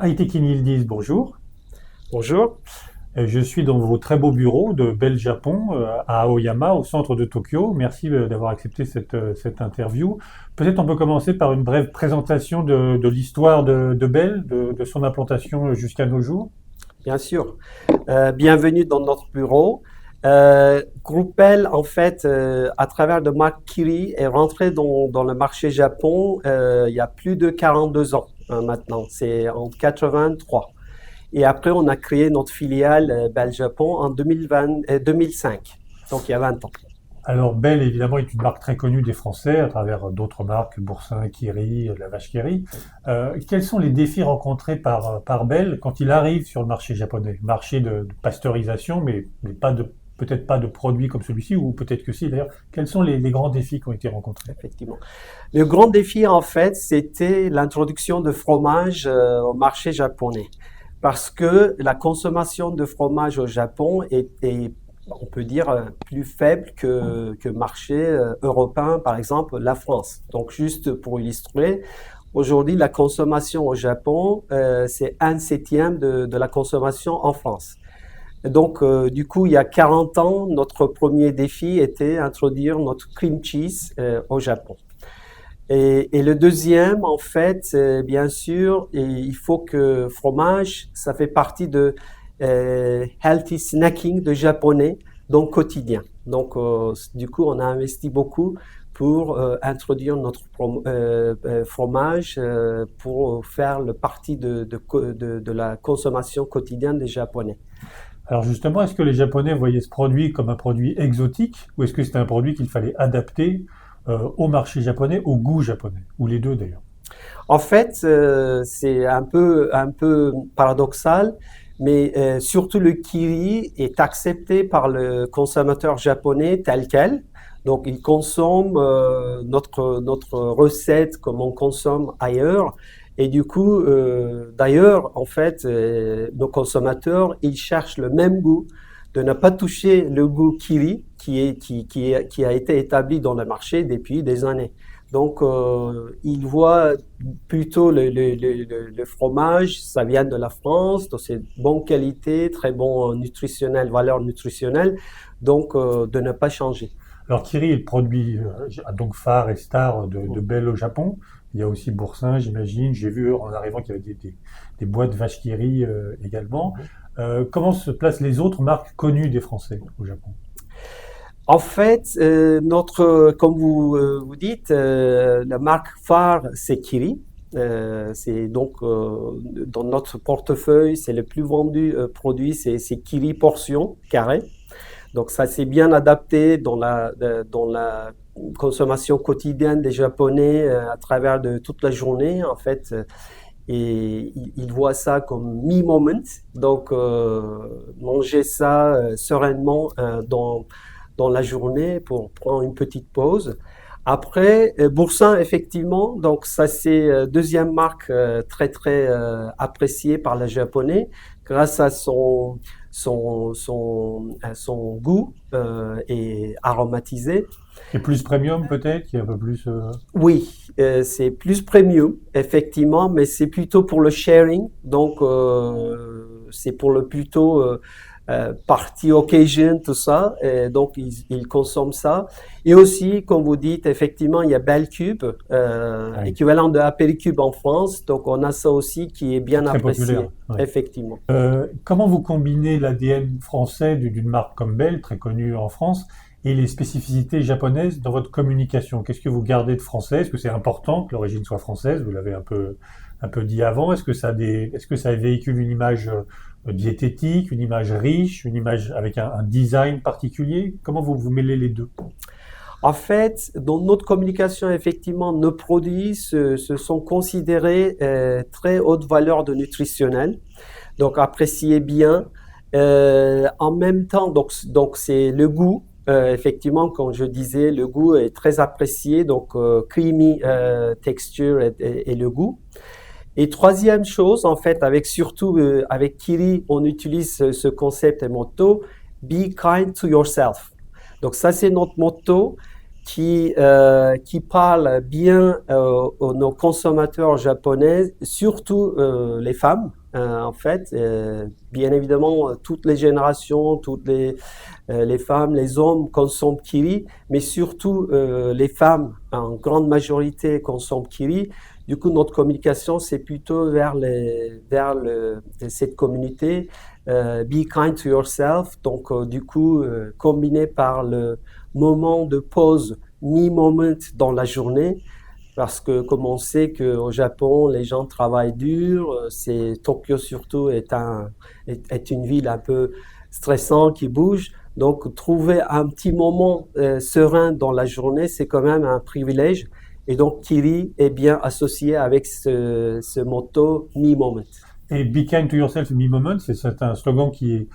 Aiteki Nildis, bonjour. Bonjour. Je suis dans vos très beaux bureaux de Bel Japon à Aoyama, au centre de Tokyo. Merci d'avoir accepté cette interview. Peut-être on peut commencer par une brève présentation de l'histoire de Bel, de son implantation jusqu'à nos jours. Bien sûr. Bienvenue dans notre bureau. Groupel, en fait, à travers de Mark Kiri, est rentré dans le marché Japon il y a plus de 42 ans maintenant. C'est en 83. Et après, on a créé notre filiale Bel Japon en 2020, 2005, donc il y a 20 ans. Alors Bel, évidemment, est une marque très connue des Français à travers d'autres marques, Boursin, Kiri, la Vache Kiri. Quels sont les défis rencontrés par Bel quand il arrive sur le marché japonais? Marché de pasteurisation, mais pas de, peut-être pas de produits comme celui-ci, ou peut-être que si d'ailleurs. Quels sont les grands défis qui ont été rencontrés? Effectivement. Le grand défi, en fait, c'était l'introduction de fromage au marché japonais. Parce que la consommation de fromage au Japon est, on peut dire, plus faible que marché européen, par exemple la France. Donc, juste pour illustrer, aujourd'hui, la consommation au Japon, c'est un septième de la consommation en France. Donc, du coup, il y a 40 ans, notre premier défi était introduire notre cream cheese au Japon. Et le deuxième, en fait, bien sûr, il faut que fromage, ça fait partie de healthy snacking de japonais, donc quotidien. Donc, du coup, on a investi beaucoup pour introduire notre fromage pour faire le partie de la consommation quotidienne des Japonais. Alors justement, est-ce que les Japonais voyaient ce produit comme un produit exotique ou est-ce que c'était un produit qu'il fallait adapter au marché japonais, au goût japonais, ou les deux d'ailleurs? En fait, c'est un peu paradoxal, mais surtout le kiri est accepté par le consommateur japonais tel quel. Donc, il consomme notre recette comme on consomme ailleurs. Et du coup, d'ailleurs, en fait, nos consommateurs, ils cherchent le même goût, de ne pas toucher le goût kiri qui a été établi dans le marché depuis des années. Donc, ils voient plutôt le fromage, ça vient de la France, donc c'est bonne qualité, très bon nutritionnel, valeur nutritionnelle, donc de ne pas changer. Alors Kiri est le produit donc phare et star de Bell au Japon. Il y a aussi Boursin, j'imagine. J'ai vu en arrivant qu'il y avait des boîtes Vache Kiri également. Comment se placent les autres marques connues des Français au Japon? En fait, comme vous dites, la marque phare, c'est Kiri. C'est donc dans notre portefeuille, c'est le plus vendu produit, c'est Kiri portion carré. Donc ça s'est bien adapté dans la consommation quotidienne des Japonais à travers de toute la journée en fait. Et ils voient ça comme me-moment. Donc manger ça sereinement dans la journée pour prendre une petite pause. Après, Boursin, effectivement, donc ça c'est deuxième marque très très appréciée par les Japonais grâce à son goût et aromatisé. Et plus premium peut-être, qui est un peu plus. Oui, c'est plus premium, effectivement, mais c'est plutôt pour le sharing. Donc, c'est pour le plutôt party occasion, tout ça. Et donc, ils consomment ça. Et aussi, comme vous dites, effectivement, il y a Belle Cube, Oui, équivalent de Apéricube en France. Donc, on a ça aussi qui est c'est bien très populaire. apprécié, Oui. effectivement. Comment vous combinez l'ADN français d'une marque comme Bell, très connue en France, et les spécificités japonaises dans votre communication? Qu'est-ce que vous gardez de français? Est-ce que c'est important que l'origine soit française? Vous l'avez un peu dit avant. Est-ce que ça véhicule une image diététique, une image riche, une image avec un design particulier? Comment vous mêlez les deux? En fait, dans notre communication, effectivement, nos produits se sont considérés très haute valeur de nutritionnel, donc appréciés bien. En même temps, donc c'est le goût. Effectivement, comme je disais, le goût est très apprécié, donc creamy texture et le goût. Et troisième chose, en fait, avec surtout avec Kiri, on utilise ce concept et motto, Be kind to yourself. Donc ça, c'est notre motto qui parle bien nos consommateurs japonais, surtout les femmes. En fait, bien évidemment, toutes les générations, les femmes, les hommes consomment kiri, mais surtout les femmes, en grande majorité, consomment kiri. Du coup, notre communication, c'est plutôt vers cette communauté. Be kind to yourself. Donc, du coup, combiné par le moment de pause, me-moment dans la journée. Parce que comme on sait qu'au Japon, les gens travaillent dur, Tokyo surtout est une ville un peu stressante qui bouge. Donc trouver un petit moment serein dans la journée, c'est quand même un privilège. Et donc Kiri est bien associé avec ce motto Me Moment. Et Be kind to yourself, me moment, c'est un slogan qui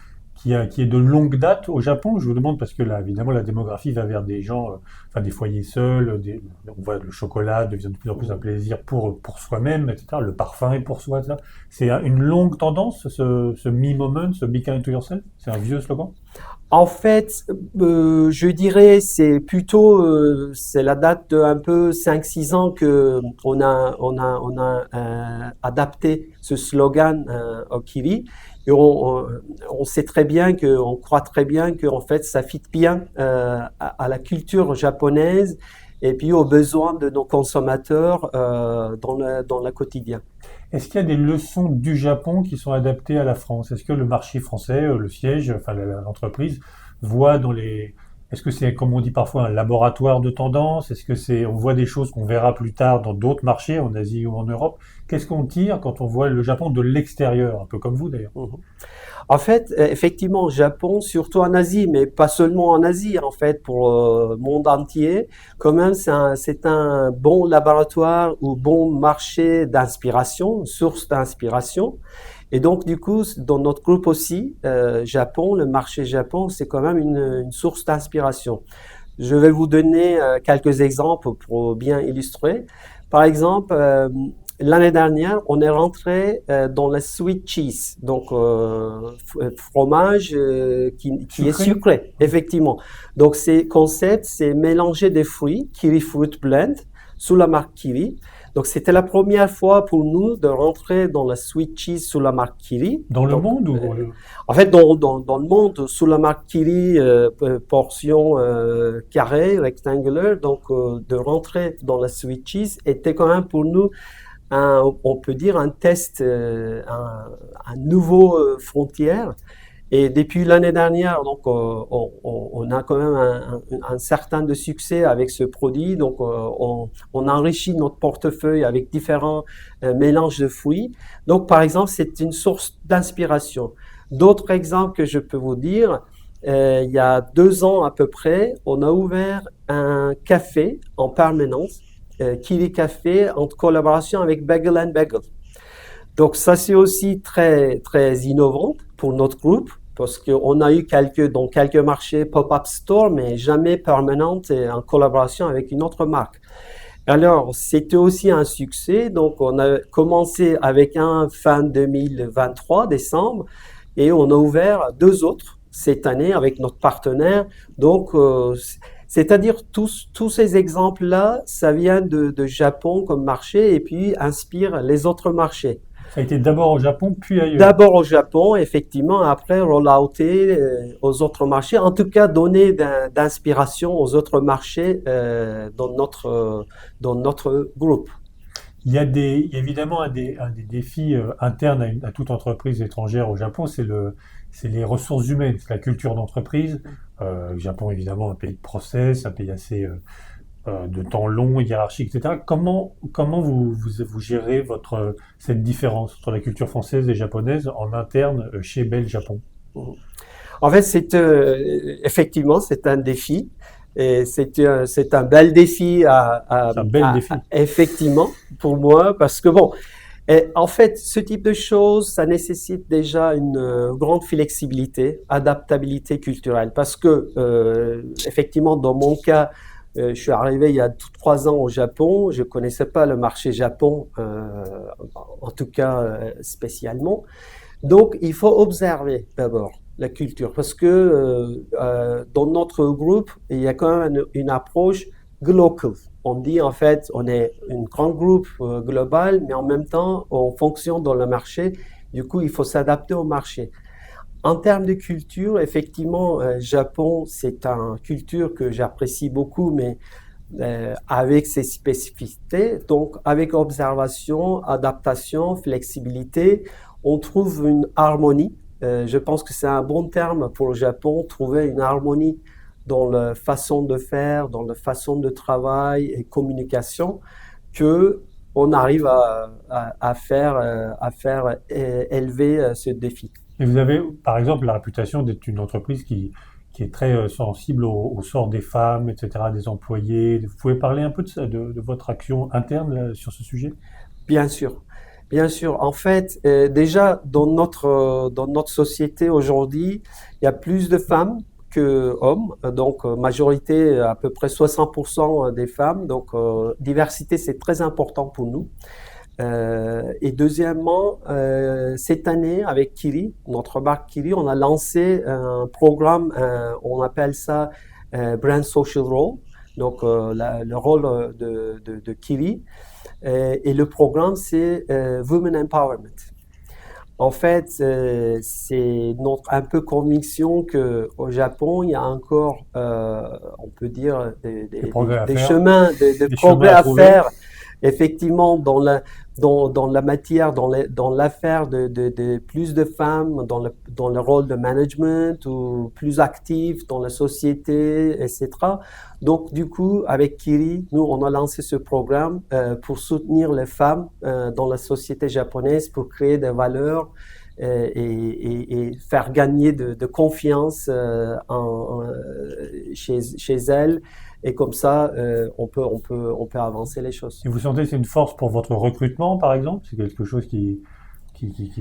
est de longue date au Japon. Je vous demande parce que là, évidemment, la démographie va vers des gens, enfin des foyers seuls, on voit le chocolat devient de plus en plus un plaisir pour soi-même, etc. Le parfum est pour soi, etc. C'est une longue tendance, ce me moment, ce Be kind to yourself. C'est un vieux slogan. En fait, je dirais c'est plutôt c'est la date de un peu 5-6 ans que on a adapté ce slogan au Kiri. Et on sait très bien que, on croit très bien que en fait ça fit bien à la culture japonaise et puis aux besoins de nos consommateurs dans le quotidien. Est-ce qu'il y a des leçons du Japon qui sont adaptées à la France? Est-ce que le marché français, le siège, enfin l'entreprise, voit dans les... Est-ce que c'est, comme on dit parfois, un laboratoire de tendance? Est-ce que c'est, on voit des choses qu'on verra plus tard dans d'autres marchés, en Asie ou en Europe? Qu'est-ce qu'on tire quand on voit le Japon de l'extérieur, un peu comme vous d'ailleurs? Mhm. En fait, effectivement, au Japon, surtout en Asie, mais pas seulement en Asie, en fait, pour le monde entier, quand même, c'est un bon laboratoire ou bon marché d'inspiration, source d'inspiration. Et donc, du coup, dans notre groupe aussi, Japon, le marché Japon, c'est quand même une source d'inspiration. Je vais vous donner quelques exemples pour bien illustrer. Par exemple, l'année dernière, on est rentré dans la sweet cheese, donc fromage qui est Sucré? sucré, effectivement. Donc, c'est concept, c'est mélanger des fruits, Kiri Fruit Blend, sous la marque Kiri. Donc, c'était la première fois pour nous de rentrer dans la sweet cheese sous la marque Kiri. Dans le Donc, monde ou... en fait, dans le monde, sous la marque Kiri, portion carrée, rectangulaire, donc de rentrer dans la sweet cheese était quand même pour nous on peut dire un test, un nouveau frontière. Et depuis l'année dernière, donc on a quand même un certain de succès avec ce produit. Donc on enrichit notre portefeuille avec différents mélanges de fruits. Donc par exemple, c'est une source d'inspiration. D'autres exemples que je peux vous dire, il y a 2 ans à peu près, on a ouvert un café en permanence, Kiri Café, en collaboration avec Bagel & Bagel. Donc ça, c'est aussi très, très innovant pour notre groupe, parce qu'on a eu dans quelques marchés pop-up store, mais jamais permanente et en collaboration avec une autre marque. Alors, c'était aussi un succès. Donc, on a commencé avec un fin 2023, décembre, et on a ouvert 2 autres cette année avec notre partenaire. Donc, c'est-à-dire tous ces exemples-là, ça vient de Japon comme marché et puis inspire les autres marchés. Ça a été d'abord au Japon, puis ailleurs. D'abord au Japon, effectivement, après roll-outer aux autres marchés, en tout cas donner d'inspiration aux autres marchés dans notre groupe. Il y a évidemment un des défis internes à toute entreprise étrangère au Japon, c'est les ressources humaines, c'est la culture d'entreprise. Le Japon, évidemment, un pays de process, un pays assez de temps long, hiérarchique, etc. Comment vous gérez cette différence entre la culture française et japonaise en interne chez Bell Japon? En fait, effectivement, c'est un défi. Et c'est un bel défi C'est un bel défi. effectivement, pour moi, parce que bon, en fait, ce type de choses, ça nécessite déjà une grande flexibilité, adaptabilité culturelle, parce que effectivement, dans mon cas, je suis arrivé il y a 3 ans au Japon, je connaissais pas le marché Japon, en tout cas spécialement. Donc, il faut observer d'abord la culture, parce que dans notre groupe, il y a quand même une approche glocal. On dit en fait, on est un grand groupe global, mais en même temps, on fonctionne dans le marché. Du coup, il faut s'adapter au marché. En termes de culture, effectivement, Japon, c'est une culture que j'apprécie beaucoup, mais avec ses spécificités. Donc, avec observation, adaptation, flexibilité, on trouve une harmonie. Je pense que c'est un bon terme pour le Japon, trouver une harmonie dans la façon de faire, dans la façon de travail et communication, que on arrive à faire élever ce défi. Et vous avez, par exemple, la réputation d'être une entreprise qui est très sensible au sort des femmes, etc., des employés. Vous pouvez parler un peu de ça, de votre action interne sur ce sujet? Bien sûr, bien sûr. En fait, déjà dans notre société aujourd'hui, il y a plus de femmes que hommes, donc majorité à peu près 60% des femmes. Donc diversité, c'est très important pour nous. Et deuxièmement, cette année avec Kiri, notre marque Kiri, on a lancé un programme, on appelle ça Brand Social Role, donc le rôle de Kiri. Et le programme, c'est Women Empowerment. En fait, c'est notre un peu conviction qu'au Japon, il y a encore, on peut dire, Des progrès à des faire, chemins, de des chemins progrès à à trouver. faire, effectivement, dans la matière, dans l'affaire de plus de femmes dans le rôle de management ou plus actifs dans la société, etc. Donc, du coup, avec Kiri, nous, on a lancé ce programme pour soutenir les femmes dans la société japonaise, pour créer des valeurs et faire gagner de confiance chez elles. Et comme ça, on peut avancer les choses. Et vous sentez que c'est une force pour votre recrutement, par exemple? C'est quelque chose qui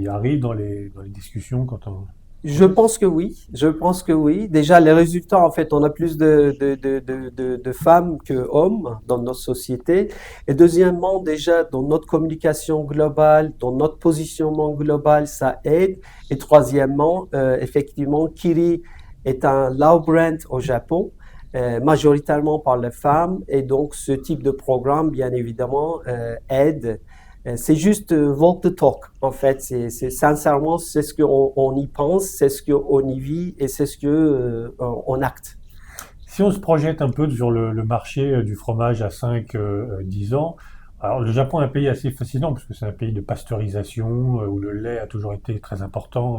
arrive dans les discussions quand on... Je pense que oui, je pense que oui. Déjà, les résultats, en fait, on a plus de femmes que hommes dans notre société. Et deuxièmement, déjà, dans notre communication globale, dans notre positionnement global, ça aide. Et troisièmement, effectivement, Kiri est un low brand au Japon, majoritairement par les femmes. Et donc, ce type de programme, bien évidemment, aide. C'est juste walk the talk, en fait. Sincèrement, c'est ce qu'on y pense, c'est ce qu'on y vit et c'est ce que on acte. Si on se projette un peu sur le marché du fromage à 5-10 ans, alors le Japon est un pays assez fascinant parce que c'est un pays de pasteurisation où le lait a toujours été très important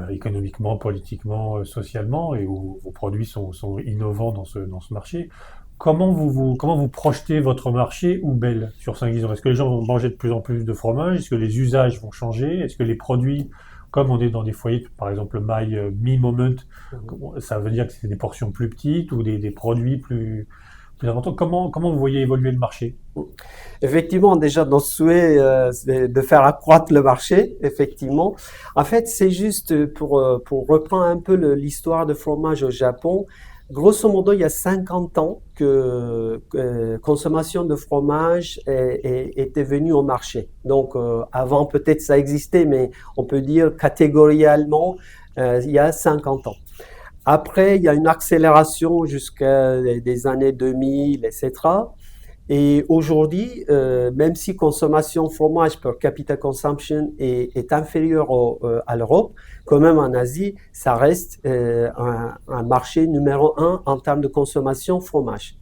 économiquement, politiquement, socialement et où vos produits sont innovants dans ce marché. Comment vous projetez votre marché ou Bell sur 5-10 ans? Est-ce que les gens vont manger de plus en plus de fromage? Est-ce que les usages vont changer? Est-ce que les produits, comme on est dans des foyers, par exemple My Me Moment, ça veut dire que c'est des portions plus petites ou des produits plus importants? Comment vous voyez évoluer le marché? Effectivement, déjà, notre souhait, c'est de faire accroître le marché, effectivement. En fait, c'est juste pour reprendre un peu l'histoire de fromage au Japon. Grosso modo, il y a 50 ans que consommation de fromage était venue au marché. Donc, avant, peut-être ça existait, mais on peut dire catégorialement, il y a 50 ans. Après, il y a une accélération jusqu'à des années 2000, etc. Et aujourd'hui, même si consommation fromage per capita consumption est inférieure à l'Europe, quand même en Asie, ça reste un marché numéro un en termes de consommation fromage.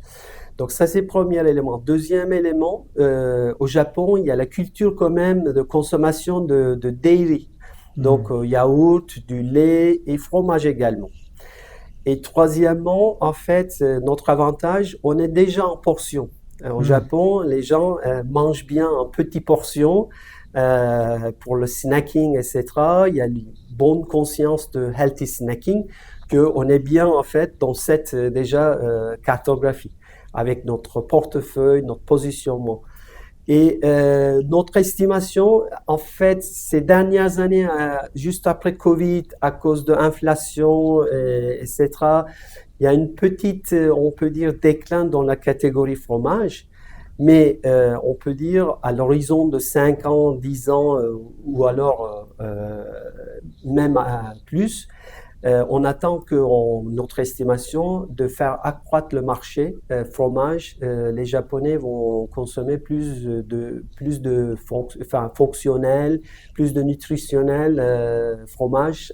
Donc ça, c'est le premier élément. Deuxième élément, au Japon, il y a la culture quand même de consommation de dairy. Donc yaourt, du lait et fromage également. Et troisièmement, en fait, notre avantage, on est déjà en portion. Au Hmm. Japon, les gens mangent bien en petites portions pour le snacking, etc. Il y a une bonne conscience de healthy snacking, qu'on est bien en fait dans cette déjà cartographie avec notre portefeuille, notre positionnement. Et notre estimation, en fait, ces dernières années, juste après Covid, à cause de l'inflation, etc., il y a une petite, on peut dire, déclin dans la catégorie fromage, mais on peut dire à l'horizon de 5 ans, 10 ans, ou alors même plus, On attend notre estimation de faire accroître le marché fromage. Les Japonais vont consommer plus de fonctionnel, plus de nutritionnel fromage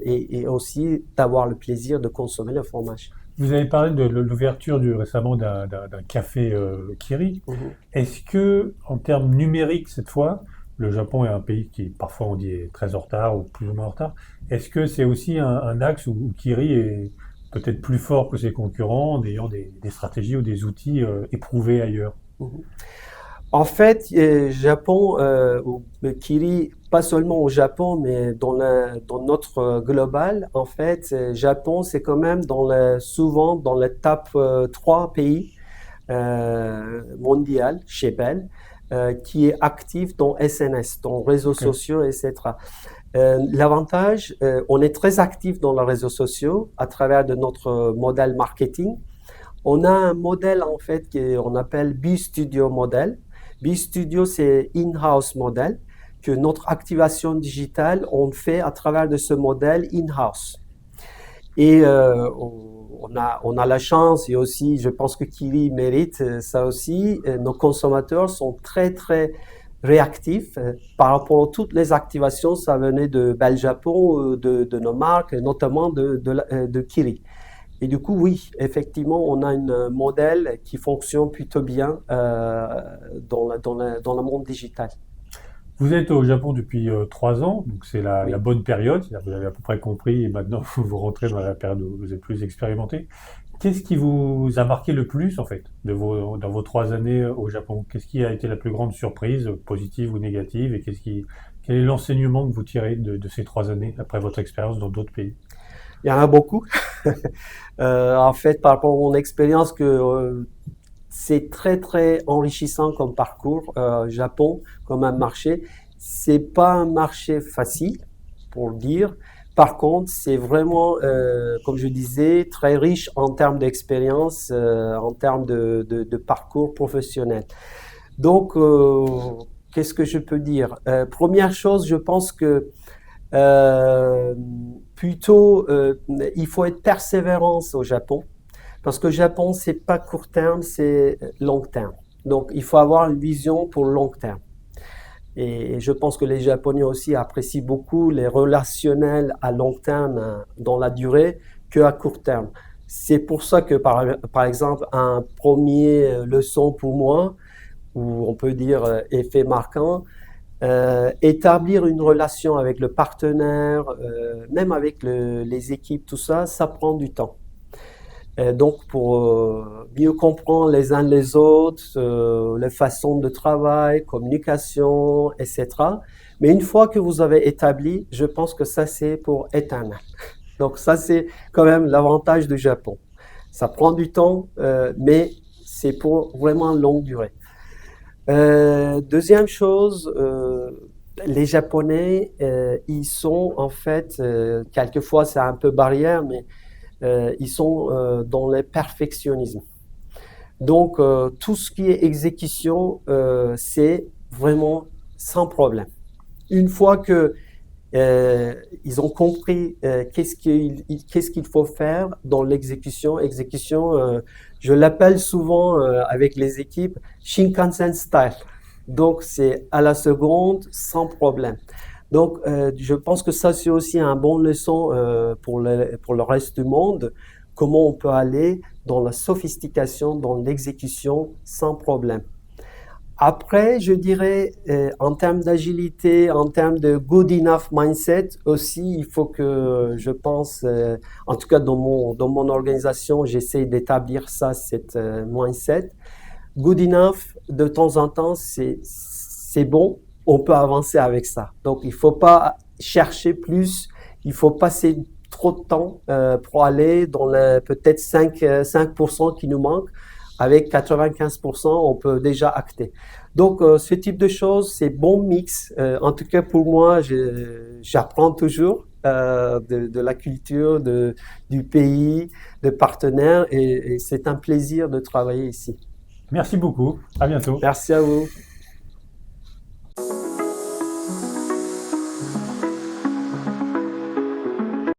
et aussi d'avoir le plaisir de consommer le fromage. Vous avez parlé de l'ouverture récemment d'un café Kiri. Mhm. Est-ce que, en termes numériques cette fois, le Japon est un pays qui parfois on dit est très en retard ou plus ou moins en retard. Est-ce que c'est aussi un axe où Kiri est peut-être plus fort que ses concurrents en ayant des stratégies ou des outils éprouvés ailleurs? Mhm. En fait, Japon, le Kiri, pas seulement au Japon, mais dans notre global, en fait, Japon, c'est quand même souvent dans le top 3 pays mondial chez Bell, qui est actif dans SNS, dans réseaux Ok. sociaux, etc. L'avantage, on est très actif dans les réseaux sociaux à travers de notre modèle marketing. On a un modèle en fait qu'on appelle B-Studio model. B-Studio, c'est in-house modèle que notre activation digitale, on fait à travers de ce modèle in-house. Et on a la chance et aussi, je pense que Kiri mérite ça aussi. Nos consommateurs sont très, très réactifs par rapport à toutes les activations. Ça venait de Bell Japon, de nos marques, notamment de Kiri. Et du coup, oui, effectivement, on a un modèle qui fonctionne plutôt bien dans le monde digital. Vous êtes au Japon depuis 3 ans, donc c'est la Oui. bonne période. C'est-à-dire que vous avez à peu près compris et maintenant vous rentrez dans la période où vous êtes plus expérimenté. Qu'est-ce qui vous a marqué le plus en fait dans vos 3 années au Japon? Qu'est-ce qui a été la plus grande surprise, positive ou négative, et quel est l'enseignement que vous tirez de ces 3 années après votre expérience dans d'autres pays? Il y en a beaucoup. En fait, par rapport à mon expérience, c'est très très enrichissant comme parcours. Japon, comme un marché, c'est pas un marché facile pour le dire. Par contre, c'est vraiment, comme je disais, très riche en termes d'expérience, en termes de parcours professionnel. Donc, qu'est-ce que je peux dire? Première chose, je pense que euh, plutôt, il faut être persévérance au Japon. Parce que le Japon, c'est pas court terme, c'est long terme. Donc, il faut avoir une vision pour le long terme. Et je pense que les Japonais aussi apprécient beaucoup les relationnels à long terme dans la durée qu'à court terme. C'est pour ça que, par exemple, un premier leçon pour moi, ou on peut dire effet marquant, établir une relation avec le partenaire, même avec les équipes, tout ça, ça prend du temps. Donc, pour mieux comprendre les uns les autres, les façons de travail, communication, etc. Mais une fois que vous avez établi, je pense que ça, c'est pour éternel. Donc, ça, c'est quand même l'avantage du Japon. Ça prend du temps, mais c'est pour vraiment longue durée. Deuxième chose, les Japonais, ils sont en fait, quelquefois c'est un peu barrière, mais ils sont dans le perfectionnisme. Donc, tout ce qui est exécution, c'est vraiment sans problème. Une fois que ils ont compris qu'est-ce qu'il faut faire dans l'exécution. Je l'appelle souvent avec les équipes Shinkansen style. Donc, c'est à la seconde, sans problème. Donc, je pense que ça, c'est aussi un bon leçon pour le reste du monde. Comment on peut aller dans la sophistication, dans l'exécution, sans problème. Après, je dirais, en termes d'agilité, en termes de good enough mindset aussi, il faut que je pense, en tout cas dans mon organisation, j'essaie d'établir ça, cette mindset. Good enough, de temps en temps, c'est bon, on peut avancer avec ça. Donc, il ne faut pas chercher plus, il faut passer trop de temps pour aller dans peut-être 5% qui nous manque. Avec 95%, on peut déjà acter. Donc, ce type de choses, c'est bon mix. En tout cas, pour moi, j'apprends toujours de la culture, du pays, de partenaires, et c'est un plaisir de travailler ici. Merci beaucoup, à bientôt. Merci à vous.